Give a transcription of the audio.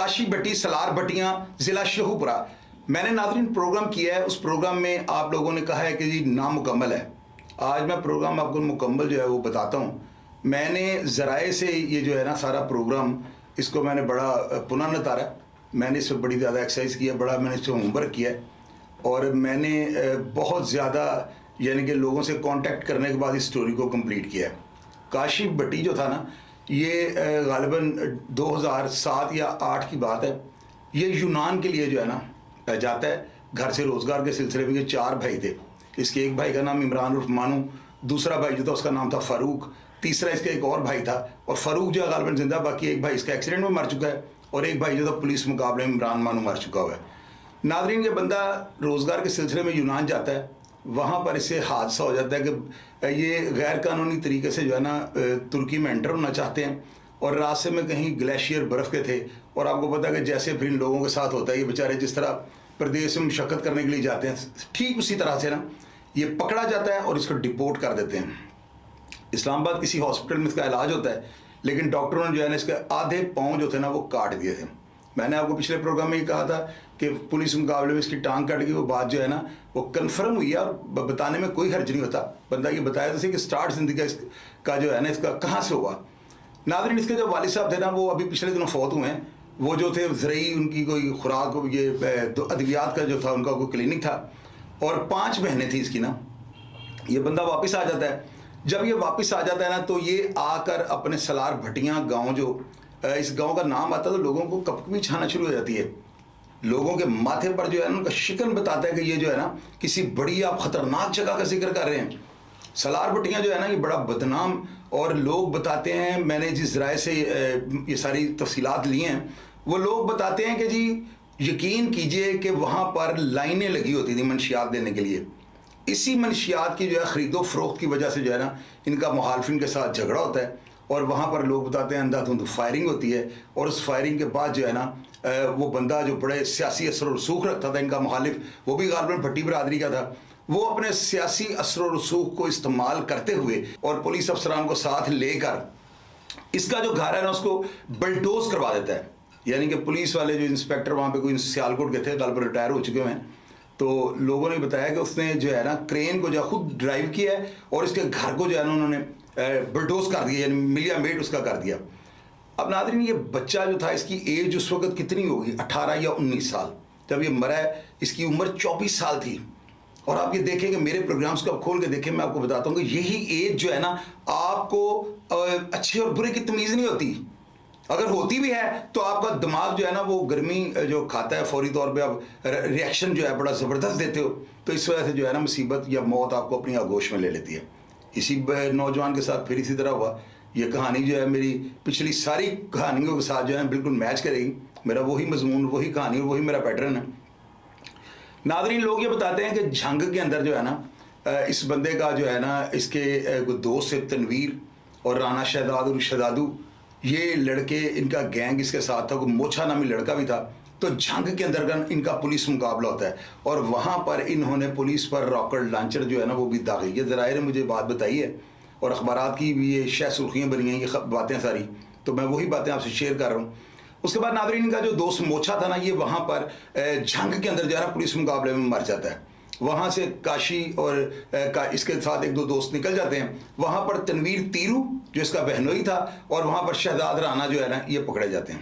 کاشی بٹی سلار بٹیاں ضلع شہوپورہ. میں نے ناظرین پروگرام کیا ہے, اس پروگرام میں آپ لوگوں نے کہا ہے کہ جی نامکمل ہے. آج میں پروگرام آپ کو مکمل جو ہے وہ بتاتا ہوں. میں نے ذرائع سے یہ جو ہے نا سارا پروگرام اس کو میں نے بڑا پناہ نتارا. میں نے اس پہ بڑی زیادہ ایکسرسائز کیا, بڑا میں نے اس پہ ہوم ورک کیا ہے, اور میں نے بہت زیادہ یعنی کہ لوگوں سے کانٹیکٹ کرنے کے بعد اس سٹوری کو کمپلیٹ کیا ہے. کاشی بٹی جو تھا نا, یہ غالباً 2007 یا 2008 کی بات ہے. یہ یونان کے لیے جو ہے نا جاتا ہے گھر سے روزگار کے سلسلے میں. یہ 4 بھائی تھے. اس کے ایک بھائی کا نام عمران عرف مانو, دوسرا بھائی جو تھا اس کا نام تھا فاروق, تیسرا اس کا ایک اور بھائی تھا, اور فاروق جو ہے غالباً زندہ, باقی ایک بھائی اس کا ایکسیڈنٹ میں مر چکا ہے, اور ایک بھائی جو تھا پولیس مقابلے میں عمران مانو مر چکا ہوا ہے. ناظرین, یہ بندہ روزگار کے سلسلے میں یونان جاتا ہے. وہاں پر اس سے حادثہ ہو جاتا ہے کہ یہ غیر قانونی طریقے سے جو ہے نا ترکی میں انٹر ہونا چاہتے ہیں, اور راستے میں کہیں گلیشیئر برف کے تھے. اور آپ کو پتا ہے کہ جیسے پھر ان لوگوں کے ساتھ ہوتا ہے, یہ بیچارے جس طرح پردیش میں مشقت کرنے کے لیے جاتے ہیں, ٹھیک اسی طرح سے نا یہ پکڑا جاتا ہے اور اس کو ڈپورٹ کر دیتے ہیں. اسلام آباد کسی ہاسپٹل میں اس کا علاج ہوتا ہے, لیکن ڈاکٹروں نے جو ہے نا اس کے آدھے پاؤں جو تھے نا وہ کاٹ دیے تھے. میں نے آپ کو پچھلے پروگرام میں یہ کہا تھا کہ پولیس مقابلے میں اس کی ٹانگ کٹ گئی. وہ بات جو ہے نا وہ کنفرم ہوئی ہے, اور بتانے میں کوئی حرج نہیں ہوتا. بندہ یہ بتایا تھا کہ سٹارٹ زندگی کا جو ہے نا اس کا کہاں سے ہوا. ناظرین, اس کے جو والد صاحب تھے نا وہ ابھی پچھلے دنوں فوت ہوئے ہیں. وہ جو تھے زرعی, ان کی کوئی خوراک, یہ ادویات کا جو تھا ان کا کوئی کلینک تھا, اور 5 بہنیں تھیں اس کی نا. یہ بندہ واپس آ جاتا ہے. جب یہ واپس آ جاتا ہے نا تو یہ آ کر اپنے سلار بھٹیاں گاؤں, جو اس گاؤں کا نام آتا ہے تو لوگوں کو کپکپی چھانا شروع ہو جاتی ہے. لوگوں کے ماتھے پر جو ہے نا ان کا شکن بتاتا ہے کہ یہ جو ہے نا کسی بڑی آپ خطرناک جگہ کا ذکر کر رہے ہیں. سلار بٹیاں جو ہے نا یہ بڑا بدنام, اور لوگ بتاتے ہیں, میں نے جس ذرائع سے یہ ساری تفصیلات لی ہیں, وہ لوگ بتاتے ہیں کہ جی یقین کیجئے کہ وہاں پر لائنیں لگی ہوتی تھیں منشیات دینے کے لیے. اسی منشیات کی جو ہے خرید و فروخت کی وجہ سے جو ہے نا ان کا مخالفین کے ساتھ جھگڑا ہوتا ہے, اور وہاں پر لوگ بتاتے ہیں اندھا دھند فائرنگ ہوتی ہے. اور اس فائرنگ کے بعد جو ہے نا وہ بندہ جو بڑے سیاسی اثر و رسوخ رکھتا تھا ان کا مخالف, وہ بھی غالباً بھٹی برادری کا تھا, وہ اپنے سیاسی اثر و رسوخ کو استعمال کرتے ہوئے اور پولیس افسران کو ساتھ لے کر اس کا جو گھر ہے نا اس کو بلڈوز کروا دیتا ہے. یعنی کہ پولیس والے جو انسپیکٹر وہاں پہ کوئی سیالکوٹ کے تھے, غالباً ریٹائر ہو چکے ہیں, تو لوگوں نے بتایا کہ اس نے جو ہے نا کرین کو جو ہے خود ڈرائیو کیا ہے, اور اس کے گھر کو جو ہے نا انہوں نے بلڈوز کر دیا, یعنی ملیا میٹ اس کا کر دیا. اب ناظرین, یہ بچہ جو تھا اس کی ایج اس وقت کتنی ہوگی, 18 یا 19 سال. جب یہ مرا ہے اس کی عمر 24 سال تھی. اور آپ یہ دیکھیں کہ میرے پروگرامز کو آپ کھول کے دیکھیں, میں آپ کو بتاتا ہوں کہ یہی ایج جو ہے نا آپ کو اچھے اور برے کی تمیز نہیں ہوتی. اگر ہوتی بھی ہے تو آپ کا دماغ جو ہے نا وہ گرمی جو کھاتا ہے فوری طور پہ آپ ریئیکشن جو ہے بڑا زبردست دیتے ہو, تو اس وجہ سے جو ہے نا مصیبت یا موت آپ کو اپنی آگوش میں لے لیتی ہے. اسی نوجوان کے ساتھ پھر اسی طرح ہوا. یہ کہانی جو ہے میری پچھلی ساری کہانیوں کے ساتھ جو ہے بالکل میچ کرے گی. میرا وہی مضمون, وہی کہانی اور وہی میرا پیٹرن ہے. ناظرین, لوگ یہ بتاتے ہیں کہ جھنگ کے اندر جو ہے نا اس بندے کا جو ہے نا اس کے دوست سے تنویر اور رانا شہزاد اور شہزادو, یہ لڑکے ان کا گینگ اس کے ساتھ تھا. کوئی موچھا نامی لڑکا بھی تھا. تو جھنگ کے اندر ان کا پولیس مقابلہ ہوتا ہے, اور وہاں پر انہوں نے پولیس پر راکٹ لانچر جو ہے نا وہ بھی داغی. یہ ذرائع نے مجھے بات بتائی ہے, اور اخبارات کی بھی یہ شہ سرخیاں بنی ہیں یہ باتیں ساری, تو میں وہی باتیں آپ سے شیئر کر رہا ہوں. اس کے بعد ناظرین, ان کا جو دوست موچھا تھا نا یہ وہاں پر جھنگ کے اندر جو ہے نا پولیس مقابلے میں مر جاتا ہے. وہاں سے کاشی اور اس کے ساتھ 1-2 دوست نکل جاتے ہیں. وہاں پر تنویر تیرو جو اس کا بہنوئی تھا, اور وہاں پر شہزاد رانا جو ہے نا یہ پکڑے جاتے ہیں.